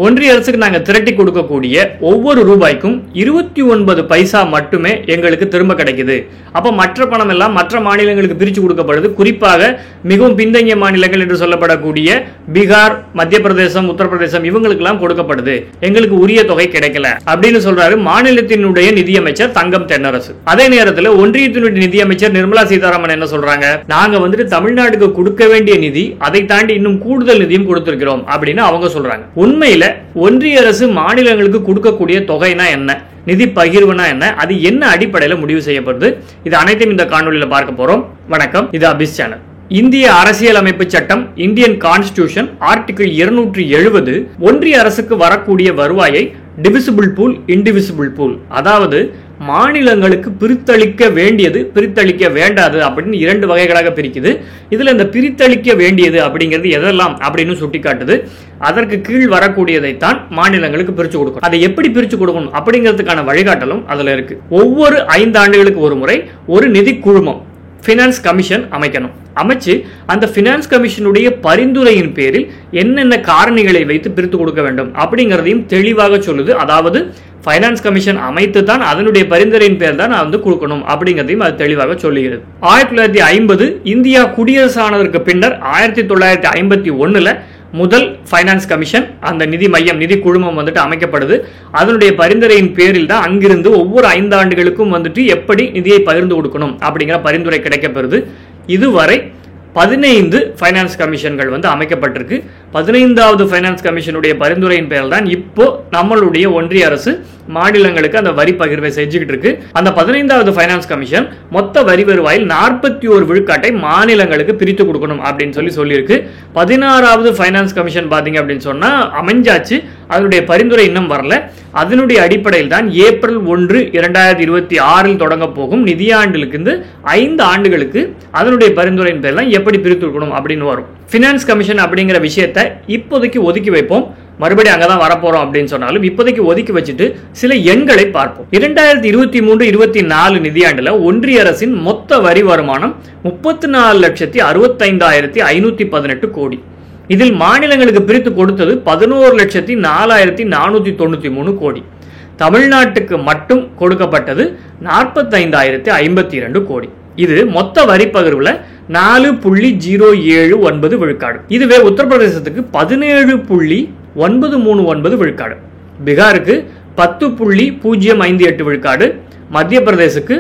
ஒன்றிய அரசுக்கு நாங்க திரட்டி கொடுக்கக்கூடிய ஒவ்வொரு ரூபாய்க்கும் 29 பைசா மட்டுமே எங்களுக்கு திரும்ப கிடைக்குது. அப்ப மற்ற பணம் எல்லாம் மற்ற மாநிலங்களுக்கு பிரிச்சு கொடுக்கப்படுது. குறிப்பாக மிகவும் பின்தங்கிய மாநிலங்கள் என்று சொல்லப்படக்கூடிய பீகார், மத்திய பிரதேசம், உத்தரப்பிரதேசம் இவங்களுக்கு எல்லாம் கொடுக்கப்படுது. எங்களுக்கு உரிய தொகை கிடைக்கல அப்படின்னு சொல்றாரு மாநிலத்தினுடைய நிதியமைச்சர் தங்கம் தென்னரசு. அதே நேரத்தில் ஒன்றியத்தினுடைய நிதியமைச்சர் நிர்மலா சீதாராமன் என்ன சொல்றாங்க, நாங்க வந்துட்டு தமிழ்நாட்டுக்கு கொடுக்க வேண்டிய நிதி அதை தாண்டி இன்னும் கூடுதல் நிதியும் கொடுத்திருக்கிறோம் அப்படின்னு அவங்க சொல்றாங்க. உண்மையில ஒன்றிய அரசு மாநிலங்களுக்கு கொடுக்கக்கூடிய தொகைனா என்ன, நிதி பகிர்வுனா என்ன, அது என்ன அடிப்படையில் முடிவு செய்யப்படுது, இது அனைத்தையும் இந்த காணொலியில் பார்க்க போறோம். வணக்கம், இது அபிஸ் சேனல். இந்திய அரசியலமைப்பு சட்டம் இந்தியன் கான்ஸ்டிடியூஷன் ஆர்டிகிள் 270 ஒன்றிய அரசுக்கு வரக்கூடிய வருவாயை டிவிசிபிள் பூல், இன்டிவிசிபிள் பூல், அதாவது மாநிலங்களுக்கு பிரித்தளிக்க வேண்டியது, பிரித்தளிக்க வேண்டாது அப்படின்னு 2 வகைகளாக பிரிக்குது. இதுல இந்த பிரித்தளிக்க வேண்டியது அப்படிங்கிறது எதெல்லாம் அப்படின்னு சுட்டிக்காட்டுது. அதற்கு கீழ் வரக்கூடியதைத்தான் மாநிலங்களுக்கு பிரிச்சு கொடுக்கணும். அதை எப்படி பிரிச்சு கொடுக்கணும் அப்படிங்கிறதுக்கான வழிகாட்டலும் அதுல இருக்கு. ஒவ்வொரு 5 ஆண்டுகளுக்கு ஒரு முறை ஒரு நிதி குழுமம், பினான்ஸ் கமிஷன் அமைக்கணும். அமைச்சு அந்த பினான்ஸ் கமிஷனுடைய பரிந்துரையின் பேரில் என்னென்ன காரணிகளை வைத்து பிரித்து கொடுக்க வேண்டும் அப்படிங்கிறதையும் தெளிவாக சொல்லுது. அதாவது பைனான்ஸ் கமிஷன் அமைத்து தான் அதனுடைய பரிந்துரையின் பேர் தான் வந்து கொடுக்கணும் அப்படிங்கிறதையும் அது தெளிவாக சொல்லுகிறது. 1950 இந்தியா குடியரசானதற்கு பின்னர் 1951 முதல் பைனான்ஸ் கமிஷன், அந்த நிதி மையம், நிதி குழுமம் வந்துட்டு அமைக்கப்படுது. அதனுடைய பரிந்துரையின் பேரில் தான் அங்கிருந்து ஒவ்வொரு 5 ஆண்டுகளுக்கும் வந்துட்டு எப்படி நிதியை பகிர்ந்து கொடுக்கணும் அப்படிங்கிற பரிந்துரை கிடைக்கப்பெறுது. இதுவரை 15 பைனான்ஸ் கமிஷன்கள் வந்து அமைக்கப்பட்டிருக்கு. 15வது பைனான்ஸ் கமிஷனுடைய பரிந்துரையின் பேரில் தான் இப்போ நம்மளுடைய ஒன்றிய அரசு மாநிலங்களுக்கு அந்த வரி பகிர்வை செஞ்சுக்கிட்டு இருக்கு. அந்த 15வது பைனான்ஸ் கமிஷன் மொத்த வரி வருவாயில் 41 விழுக்காட்டை மாநிலங்களுக்கு பிரித்து கொடுக்கணும் அப்படின்னு சொல்லியிருக்கு. 16வது பைனான்ஸ் கமிஷன் பாத்தீங்க அப்படின்னு சொன்னா அமைஞ்சாச்சு, அதனுடைய பரிந்துரை இன்னும் வரல. அதனுடைய அடிப்படையில் தான் ஏப்ரல் 1, 2026 தொடங்க போகும் நிதியாண்டிலிருந்து 5 ஆண்டுகளுக்கு அதனுடைய பரிந்துரையின் பேர்லாம் எப்படி பிரித்து கொடுக்கணும் அப்படின்னு வரும். பினான்ஸ் கமிஷன் அப்படிங்கிற விஷயத்தை இப்போதைக்கு ஒதுக்கி வைப்போம், மறுபடியும் அங்கதான் வரப்போறோம் அப்படின்னு சொன்னாலும் இப்போதைக்கு ஒதுக்கி வச்சுட்டு சில எண்களை பார்ப்போம். 2023-24 நிதியாண்டுல ஒன்றிய அரசின் மொத்த வரி வருமானம் 34,65,518 கோடி. இதில் மாநிலங்களுக்கு பிரித்து கொடுத்தது 11,04,493 கோடி. தமிழ்நாட்டுக்கு மட்டும் கொடுக்கப்பட்டது 45,052 கோடி. இது மொத்த வரி பகிர்வுல 4.079 விழுக்காடு. இதுவே உத்தரப்பிரதேசத்துக்கு 17.939 விழுக்காடு, பீகாருக்கு 10.058 விழுக்காடு, மத்திய பிரதேசுக்கு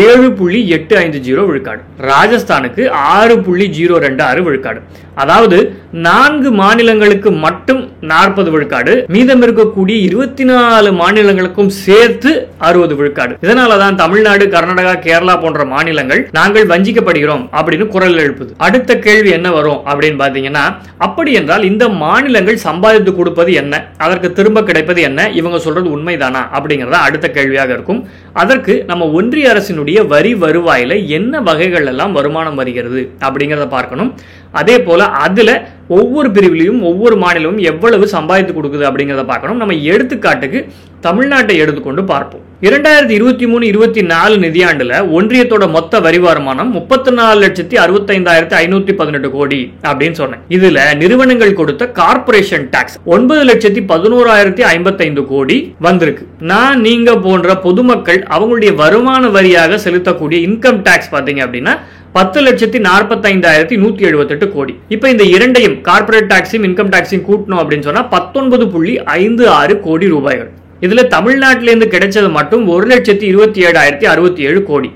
7.850 விழுக்காடு, ராஜஸ்தானுக்கு 6.026 விழுக்காடு. அதாவது 4 மாநிலங்களுக்கு மட்டும் 40 விழுக்காடு, மீதம் இருக்கக்கூடிய 24 மாநிலங்களுக்கும் சேர்த்து 60 விழுக்காடு. இதனாலதான் தமிழ்நாடு, கர்நாடகா, கேரளா போன்ற மாநிலங்கள் நாங்கள் வஞ்சிக்கப்படுகிறோம் அப்படின்னு குரல் எழுப்புது. அடுத்த கேள்வி என்ன வரும் அப்படின்னு பாத்தீங்கன்னா, அப்படி என்றால் இந்த மாநிலங்கள் சம்பாதித்து கொடுப்பது என்ன, அதற்கு திரும்ப கிடைப்பது என்ன, இவங்க சொல்றது உண்மைதானா அப்படிங்கறத அடுத்த கேள்வியாக இருக்கும். அதற்கு நம்ம ஒன்றிய அரசினுடைய வரி வருவாயில என்ன வகைகள் எல்லாம் வருமானம் வருகிறது அப்படிங்கறத பார்க்கணும். அதே போல அதுல ஒவ்வொரு பிரிவிலையும் ஒவ்வொரு மாநிலமும் எவ்வளவு சம்பாதித்து கொடுக்குது அப்படிங்கறத பார்க்கணும். நம்ம எடுத்துக்காட்டுக்கு தமிழ்நாட்டை எடுத்துக்கொண்டு பார்ப்போம். 2023-24 நிதியாண்டுல ஒன்றியத்தோட மொத்த வரி வருமானம் 34,65,518 கோடி அப்படின்னு சொன்னேன். இதுல நிறுவனங்கள் கொடுத்த கார்பரேஷன் டாக்ஸ் 9,11,055 கோடி வந்திருக்கு. நான் நீங்க போன்ற பொதுமக்கள் அவங்களுடைய வருமான வரியாக செலுத்தக்கூடிய இன்கம் டாக்ஸ் பாத்தீங்க அப்படின்னா 10,45,178 கோடி. இப்ப இந்த இரண்டையும் கார்பரேட் டாக்ஸையும் இன்கம் டாக்ஸையும் கூட்டணும் அப்படின்னு சொன்னா 19.56 கோடி ரூபாய்கள். இதுல தமிழ்நாட்டிலிருந்து கிடைச்சது மட்டும் 1,27,067 கோடி.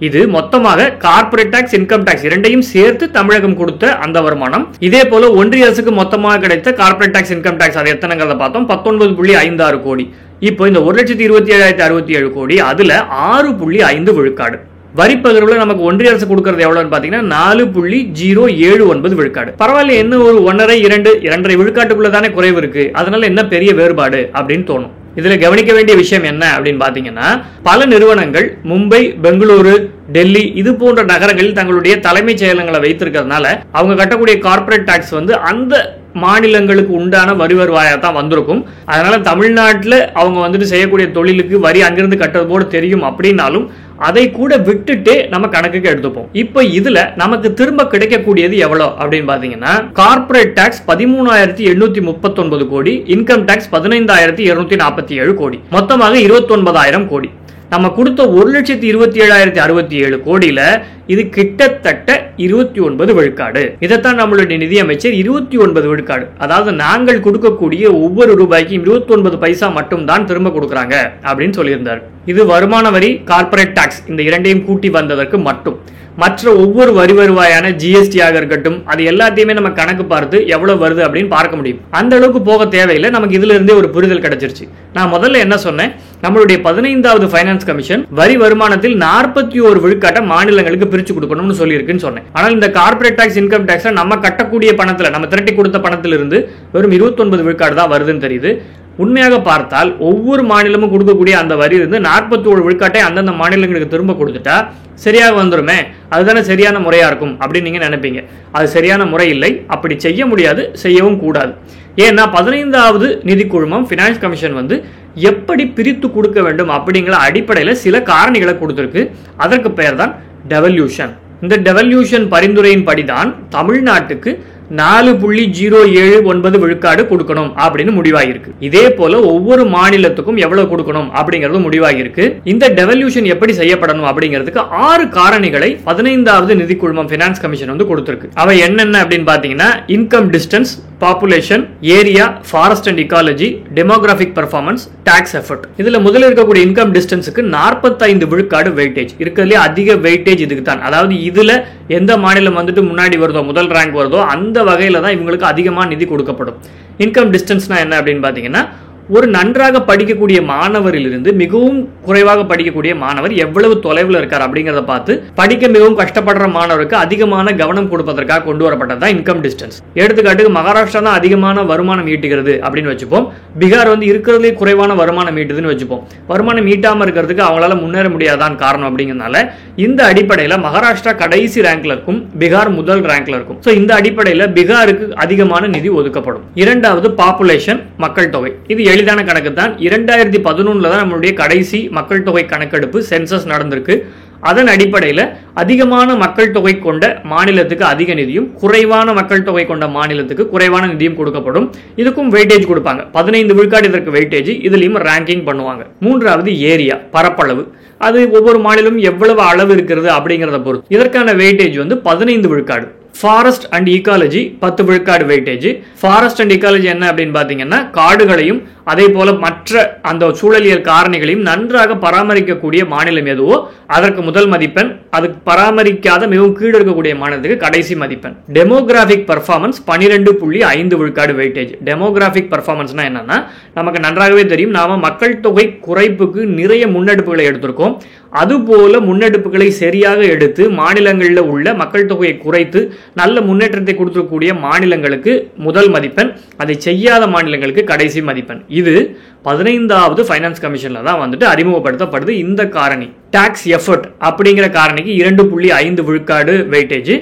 இது மொத்தமாக கார்பரேட் டாக்ஸ், இன்கம் டாக்ஸ் இரண்டையும் சேர்த்து தமிழகம் கொடுத்த அந்த வருமானம். இதே போல ஒன்றிய அரசுக்கு மொத்தமாக கிடைத்த கார்பரேட் டாக்ஸ், இன்கம் டாக்ஸ் அது எத்தனைங்கிறத பார்த்தோம், 19.56 கோடி. இப்போ இந்த 1,27,067 கோடி அதுல 6.5 விழுக்காடு. வரி பகிர்வுல நமக்கு ஒன்றிய அரசு கொடுக்கிறது எவ்வளவுன்னு பாத்தீங்கன்னா 4.079 விழுக்காடு. பரவாயில்ல, என்ன ஒரு 1.5-2.5 விழுக்காட்டுக்குள்ள தானே குறைவு இருக்கு, அதனால என்ன பெரிய வேறுபாடு அப்படின்னு தோணும். இதுல கவனிக்க வேண்டிய விஷயம் என்ன அப்படின்னு பாத்தீங்கன்னா, பல நிறுவனங்கள் மும்பை, பெங்களூரு, டெல்லி இது போன்ற நகரங்களில் தங்களுடைய தலைமைச் செயலகங்களை வைத்திருக்கிறதுனால அவங்க கட்டக்கூடிய கார்பரேட் டாக்ஸ் வந்து அந்த மாநிலங்களுக்கு உண்டான வரி வருவாயா தான் வந்திருக்கும். அதனால தமிழ்நாட்டில் அவங்க வந்துட்டு செய்யக்கூடிய தொழிலுக்கு வரி அங்கிருந்து கட்டுறது போல தெரியும். அப்படின்னாலும் அதை கூட விட்டுட்டு நம்ம கணக்குக்கு எடுத்துப்போம். இப்போ இதுல நமக்கு திரும்ப கிடைக்கக்கூடியது எவ்வளவு அப்படின்னு பாத்தீங்கன்னா, கார்ப்பரேட் டாக்ஸ் 13,839 கோடி, இன்கம் டாக்ஸ் 15,247 கோடி, மொத்தமாக 29,000 கோடி. நம்ம கொடுத்த 1,27,067 கோடியில இது கிட்டத்தட்ட 29 விழுக்காடு. இதைத்தான் நம்மளுடைய நிதியமைச்சர் 29 விழுக்காடு, அதாவது நாங்கள் கொடுக்கக்கூடிய ஒவ்வொரு ரூபாய்க்கும் 29 பைசா மட்டும் தான் திரும்ப கொடுக்கறாங்க அப்படின்னு சொல்லியிருந்தார். இது வருமான வரி, கார்ப்பரேட் டாக்ஸ் இந்த இரண்டையும் கூட்டி வந்ததற்கு மட்டும். மற்ற ஒவ்வொரு வரி வருவாயான ஜிஎஸ்டி ஆக இருக்கட்டும், அது எல்லாத்தையுமே நம்ம கணக்கு பார்த்து எவ்வளவு வருது அப்படின்னு பார்க்க முடியும். அந்த அளவுக்கு போக தேவையில்லை, நமக்கு இதுல இருந்தே ஒரு புரிதல் கிடைச்சிருச்சு. நான் முதல்ல என்ன சொன்னேன், நம்மளுடைய 15வது ஃபைனான்ஸ் கமிஷன் வரி வருமானத்தில் 41 விழுக்காட்டை மாநிலங்களுக்கு பிரிச்சு கொடுக்கணும்னு சொல்லியிருக்குன்னு சொன்னேன். ஆனால் இந்த கார்ப்பரேட் டாக்ஸ், இன்கம் டாக்ஸ் நம்ம கட்டக்கூடிய பணத்துல, நம்ம திரட்டி கொடுத்த பணத்திலிருந்து வெறும் 29 விழுக்காடு தான் வருதுன்னு தெரியுது. உண்மையாக பார்த்தால் ஒவ்வொரு மாநிலமும் கொடுக்கக்கூடிய அந்த வரி இருந்து 41 விழுக்காட்டை அந்தந்த மாநிலங்களுக்கு திரும்ப கொடுத்துட்டா சரியாக வந்துருமே, அதுதானே சரியான முறையா இருக்கும் அப்படின்னு நீங்க நினைப்பீங்க. அது சரியான முறை இல்லை, அப்படி செய்ய முடியாது, செய்யவும் கூடாது. ஏன்னா 15வது நிதி குழுமம் ஃபினான்ஸ் கமிஷன் எப்படி பிரித்து கொடுக்க வேண்டும் அப்படிங்கிற அடிப்படையில் சில காரணிகளை கொடுத்திருக்கு. அதற்கு பெயர் தான் டெவல்யூஷன். இந்த டெவல்யூஷன் பரிந்துரையின் படிதான் தமிழ்நாட்டுக்கு 4.079 விழுக்காடு கொடுக்கணும் அப்படின்னு முடிவாகிருக்கு. இதே போல ஒவ்வொரு மாநிலத்துக்கும் எவ்வளவு கொடுக்கணும் அப்படிங்கிறது முடிவாகிருக்கு. இந்த டெவல்யூஷன் எப்படி செய்யப்படணும் அப்படிங்கிறதுக்கு 6 காரணிகளை 15வது நிதி குழுமம் ஃபினான்ஸ் கமிஷன் கொடுத்திருக்கு. அவை என்னென்ன அப்படின்னு பாத்தீங்கன்னா, income distance, population, area, forest and ecology, demographic performance, tax effort. இதுல முதல்ல இருக்கக்கூடிய இன்கம் டிஸ்டன்ஸுக்கு 45 விழுக்காடு வெயிட்டேஜ் இருக்கிறதுலே அதிக வெயிட்டேஜ் இதுக்கு தான். அதாவது இதுல எந்த மாநிலம் முன்னாடி வருதோ, முதல் ரேங்க் வருதோ அந்த வகையில தான் இவங்களுக்கு அதிகமாக நிதி கொடுக்கப்படும். இன்கம் டிஸ்டன்ஸ்னா என்ன அப்படின்னு பாத்தீங்கன்னா, ஒரு நன்றாக படிக்கக்கூடிய மாணவரிலிருந்து மிகவும் குறைவாக படிக்கக்கூடிய மாணவர் எவ்வளவு தொலைவில் இருக்கார் அப்படிங்கறத பார்த்து படிக்க மிகவும் கஷ்டப்படுற மாணவருக்கு அதிகமான கவனம் கொடுப்பதற்காக கொண்டு வரப்பட்டதுதான் இன்கம் டிஸ்டன்ஸ். எடுத்துக்காட்டுக்கு மகாராஷ்டிரா தான் அதிகமான வருமானம் ஈட்டுகிறது அப்படின்னு வச்சுப்போம், பீகார் இருக்கிறதுலே குறைவான வருமானம் ஈட்டுதுன்னு வச்சுப்போம். வருமானம் ஈட்டாம இருக்கிறதுக்கு அவங்களால முன்னேற முடியாதான் காரணம் அப்படிங்கிறதுனால இந்த அடிப்படையில் மகாராஷ்டிரா கடைசி ரேங்க்ல இருக்கும், பீகார் முதல் ரேங்க்ல இருக்கும். இந்த அடிப்படையில் பீகாருக்கு அதிகமான நிதி ஒதுக்கப்படும். இரண்டாவது பாப்புலேஷன், மக்கள் தொகை. இது எளிதான கணக்கு தான். 2011 தான் நம்மளுடைய கடைசி மக்கள் தொகை கணக்கெடுப்பு சென்சஸ் நடந்திருக்கு. அதன் அடிப்படையில் அதிகமான மக்கள் தொகை கொண்ட மாநிலத்துக்கு அதிக நிதியும், குறைவான மக்கள் தொகை கொண்ட மாநிலத்துக்கு குறைவான நிதியும் கொடுக்கப்படும். இதுக்கும் வெயிட்டேஜ் கொடுப்பாங்க. 15 விழுக்காடு இதற்கு வெயிட்டேஜ், இதுலயும் ரேங்கிங் பண்ணுவாங்க. மூன்றாவது ஏரியா, பரப்பளவு. அது ஒவ்வொரு மாநிலமும் எவ்வளவு அளவு இருக்கிறது அப்படிங்கறத பொறுத்து. இதற்கான வெயிட்டேஜ் 15 விழுக்காடு. ஃபாரஸ்ட் அண்ட் ஈகாலஜி 10 விழுக்காடு வெயிட்டேஜ். ஃபாரஸ்ட் அண்ட் ஈகாலஜி என்ன அப்படின்னு பாத்தீங்கன்னா, காடுகளையும் அதே போல மற்ற அந்த சூழலியல் காரணிகளையும் நன்றாக பராமரிக்கக்கூடிய மாநிலம் எதுவோ அதற்கு முதல் மதிப்பெண், அதுக்கு பராமரிக்காத மிகவும் கீழ் இருக்கக்கூடிய மாநிலத்துக்கு கடைசி மதிப்பெண். டெமோகிராபிக் பெர்ஃபார்மன்ஸ் 12.5 விழுக்காடு வெயிட்டேஜ். டெமோகிராபிக் பெர்ஃபார்மன்ஸ்னா என்னன்னா, நமக்கு நன்றாகவே தெரியும், நாம மக்கள் தொகை குறைப்புக்கு நிறைய முன்னெடுப்புகளை எடுத்திருக்கோம். அதுபோல முன்னெடுப்புகளை சரியாக எடுத்து மாநிலங்களில் உள்ள மக்கள் தொகையை குறைத்து நல்ல முன்னேற்றத்தை கொடுக்கக்கூடிய மாநிலங்களுக்கு முதல் மதிப்பெண், அதை செய்யாத மாநிலங்களுக்கு கடைசி மதிப்பெண். இது 15வது ஃபைனான்ஸ் கமிஷன்ல தான் அறிமுகப்படுத்தப்படுது. இந்த காரணி டாக்ஸ் எஃபர்ட் அப்படிங்கிற காரணிக்கு 2.5 விழுக்காடு வெயிட்டேஜ்.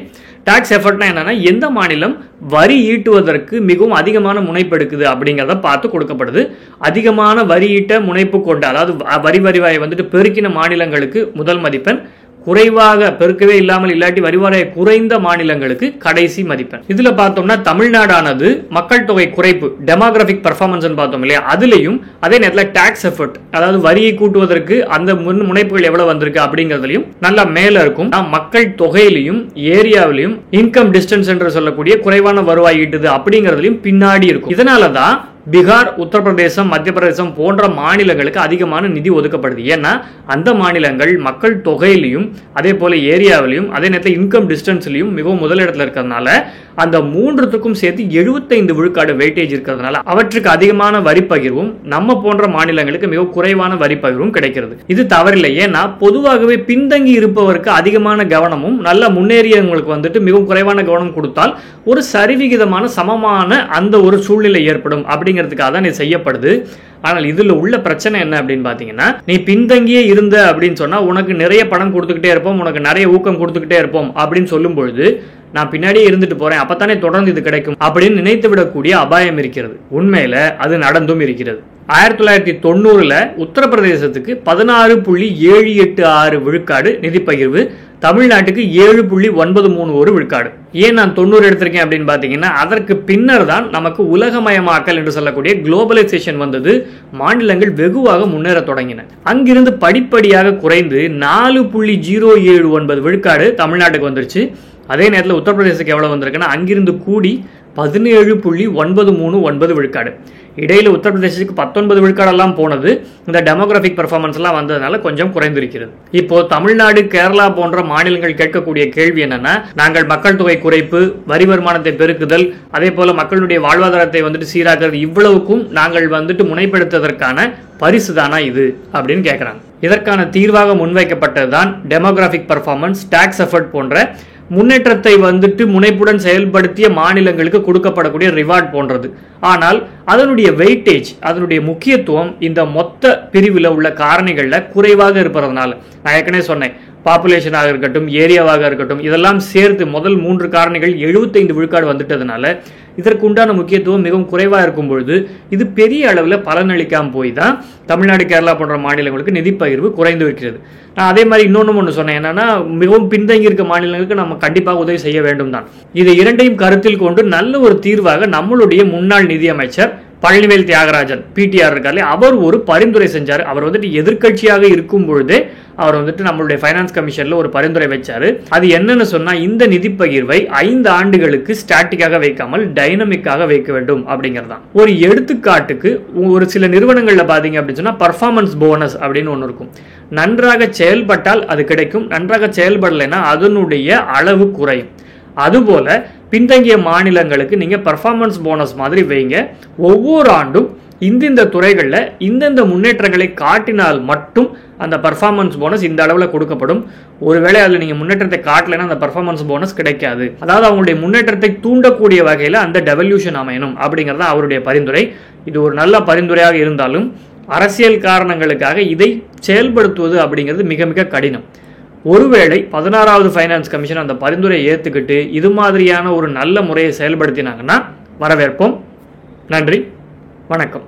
டாக்ஸ் எஃபர்ட்னா என்னன்னா, எந்த மாநிலம் வரி ஈட்டுவதற்கு மிகவும் அதிகமான முனைப்பு எடுக்குது அப்படிங்கிறத பார்த்து கொடுக்கப்படுது. அதிகமான வரி ஈட்ட முனைப்பு கொண்ட, அதாவது வரி வருவாயை பெருக்கின மாநிலங்களுக்கு முதல் மதிப்பெண், குறைவாக பெருக்கவே இல்லாமல் இல்லாட்டி வரிவாரிய குறைந்த மாநிலங்களுக்கு கடைசி மதிப்பெண். இதுல பார்த்தோம்னா தமிழ்நாடானது மக்கள் தொகை குறைப்பு, டெமோகிராபிக் பெர்ஃபார்மன்ஸ் பார்த்தோம் இல்லையா, அதுலயும் அதே நேரத்தில் டாக்ஸ் எஃபர்ட், அதாவது வரியை கூட்டுவதற்கு அந்த முனைப்புகள் எவ்வளவு வந்திருக்கு அப்படிங்கிறதுலயும் நல்லா மேல இருக்கும். மக்கள் தொகையிலையும் ஏரியாவிலையும் இன்கம் டிஸ்டன்ஸ் என்று சொல்லக்கூடிய குறைவான வருவாய் ஈட்டுது அப்படிங்கிறதுலயும் பின்னாடி இருக்கும். இதனாலதான் பீகார், உத்தரப்பிரதேசம், மத்திய பிரதேசம் போன்ற மாநிலங்களுக்கு அதிகமான நிதி ஒதுக்கப்படுது. ஏன்னா அந்த மாநிலங்கள் மக்கள் தொகையிலையும் அதே போல ஏரியாவிலையும் அதே நேரத்தில் இன்கம் டிஸ்டன்ஸ்லையும் மிகவும் முதலிடத்தில் இருக்கிறதுனால அந்த மூன்றுத்துக்கும் சேர்த்து 75 விழுக்காடு வெயிட்டேஜ் இருக்கிறதுனால அவற்றுக்கு அதிகமான வரி பகிர்வும் நம்ம போன்ற மாநிலங்களுக்கு மிக குறைவான வரி பகிர்வும் கிடைக்கிறது. இது தவறில்லை. ஏன்னா பொதுவாகவே பின்தங்கி இருப்பவருக்கு அதிகமான கவனமும் நல்ல முன்னேறியவங்களுக்கு மிகவும் குறைவான கவனம் கொடுத்தால் ஒரு சரிவிகிதமான சமமான அந்த ஒரு சூழ்நிலை ஏற்படும் அப்படிங்கிறதுக்காக தான் இது செய்யப்படுது. ஆனால் இதுல உள்ள பிரச்சனை என்ன அப்படின்னு பாத்தீங்கன்னா, நீ பின்தங்கியே இருந்த அப்படின்னு சொன்னா உனக்கு நிறைய பணம் கொடுத்துக்கிட்டே இருப்போம், உனக்கு நிறைய ஊக்கம் கொடுத்துக்கிட்டே இருப்போம் அப்படின்னு சொல்லும் பொழுது நான் பின்னாடியே இருந்துட்டு போறேன், அப்பத்தானே தொடர்ந்து இது கிடைக்கும் அப்படின்னு நினைத்து விடக்கூடிய அபாயம் இருக்கிறது. உண்மையில அது நடந்தும் இருக்கிறது. 1990 உத்தரப்பிரதேசத்துக்கு 16.786 விழுக்காடு நிதி பகிர்வு, தமிழ்நாட்டுக்கு 7.931 விழுக்காடு. ஏன் நான் 90 எடுத்திருக்கேன் அப்படின்னு பாத்தீங்கன்னா, அதற்கு பின்னர் தான் நமக்கு உலகமயமாக்கல் என்று சொல்லக்கூடிய குளோபலைசேஷன் வந்தது. மாநிலங்கள் வெகுவாக முன்னேற தொடங்கின. அங்கிருந்து படிப்படியாக குறைந்து 4.079 விழுக்காடு தமிழ்நாட்டுக்கு வந்துருச்சு. அதே நேரத்தில் உத்தரப்பிரதேசத்துக்கு எவ்வளவு வந்திருக்குன்னா, அங்கிருந்து கூடி 17.939 விழுக்காடு. இடையில உத்தரப்பிரதேசத்துக்கு 19 விழுக்காடெல்லாம் போனது. இந்த டெமோகிராபிக் பெர்ஃபார்மன்ஸ் எல்லாம் வந்ததுனால கொஞ்சம் குறைந்திருக்கிறது. இப்போ தமிழ்நாடு, கேரளா போன்ற மாநிலங்கள் கேட்கக்கூடிய கேள்வி என்னன்னா, நாங்கள் மக்கள் தொகை குறைப்பு, வரி வருமானத்தை பெருக்குதல், அதே போல மக்களுடைய வாழ்வாதாரத்தை சீராக்குறது, இவ்வளவுக்கும் நாங்கள் முனைப்படுத்துவதற்கான பரிசு தானா இது அப்படின்னு கேட்கிறாங்க. இதற்கான தீர்வாக முன்வைக்கப்பட்டதுதான் டெமோகிராபிக் பெர்ஃபார்மன்ஸ், டாக்ஸ் எஃபர்ட் போன்ற முன்னேற்றத்தை முனைப்புடன் செயல்படுத்திய மாநிலங்களுக்கு கொடுக்கப்படக்கூடிய ரிவார்ட் போன்றது. ஆனால் அதனுடைய வெயிட்டேஜ், அதனுடைய முக்கியத்துவம் இந்த மொத்த பிரிவில் உள்ள காரணிகள்ல குறைவாக இருப்பதனால, நான் ஏற்கனவே சொன்னேன், பாப்புலேஷனாக இருக்கட்டும், ஏரியாவாக இருக்கட்டும், இதெல்லாம் சேர்த்து முதல் 3 காரணிகள் 75 விழுக்காடு வந்துட்டதுனால இதற்கு உண்டான முக்கியத்துவம் மிகவும் குறைவாக இருக்கும் பொழுது இது பெரிய அளவில் பலனளிக்காம போய் தான் தமிழ்நாடு, கேரளா போன்ற மாநிலங்களுக்கு நிதி பகிர்வு குறைந்து இருக்கிறது. நான் அதே மாதிரி இன்னொன்று சொன்னேன், என்னன்னா மிகவும் பின்தங்கி இருக்க மாநிலங்களுக்கு நம்ம கண்டிப்பாக உதவி செய்ய வேண்டும் தான். இது இரண்டையும் கருத்தில் கொண்டு நல்ல ஒரு தீர்வாக நம்மளுடைய முன்னாள் நிதியமைச்சர் பழனிவேல் தியாகராஜன் பிடிஆர் இருக்காரு, அவர் ஒரு பரிந்துரை செஞ்சார். அவர் எதிர்க்கட்சியாக இருக்கும் பொழுதே அவர் நம்மளுடைய ஃபைனான்ஸ் கமிஷன்ல ஒரு பரிந்துரை வச்சாரு. அது என்னன்னு சொன்னா, இந்த நிதி பகிர்வை 5 ஆண்டுகளுக்கு ஸ்டாட்டிக்காக வைக்காமல் டைனமிக்காக வைக்க வேண்டும் அப்படிங்கறதான். ஒரு எடுத்துக்காட்டுக்கு, ஒரு சில நிறுவனங்கள்ல பாத்தீங்க அப்படின்னு சொன்னா பர்ஃபார்மன்ஸ் போனஸ் அப்படின்னு ஒன்று இருக்கும். நன்றாக செயல்பட்டால் அது கிடைக்கும், நன்றாக செயல்படலைன்னா அதனுடைய அளவு குறையும். அதுபோல பின்தங்கிய மாநிலங்களுக்கு நீங்க பர்ஃபார்மன்ஸ் போனஸ் மாதிரி வைங்க. ஒவ்வொரு ஆண்டும் இந்த துறைகளில் இந்தந்த முன்னேற்றங்களை காட்டினால் மட்டும் அந்த பர்ஃபார்மன்ஸ் போனஸ் இந்த அளவில் கொடுக்கப்படும். ஒருவேளை அதில் நீங்கள் முன்னேற்றத்தை காட்டலைன்னா அந்த பர்ஃபார்மன்ஸ் போனஸ் கிடைக்காது. அதாவது அவங்களுடைய முன்னேற்றத்தை தூண்டக்கூடிய வகையில் அந்த டெவல்யூஷன் அமையணும் அப்படிங்கிறது அவருடைய பரிந்துரை. இது ஒரு நல்ல பரிந்துரையாக இருந்தாலும் அரசியல் காரணங்களுக்காக இதை செயல்படுத்துவது அப்படிங்கிறது மிக மிக கடினம். ஒருவேளை 16வது ஃபைனான்ஸ் கமிஷன் அந்த பரிந்துரையை ஏற்றுக்கிட்டு இது மாதிரியான ஒரு நல்ல முறையை செயல்படுத்தினாங்கன்னா வரவேற்போம். நன்றி, வணக்கம்.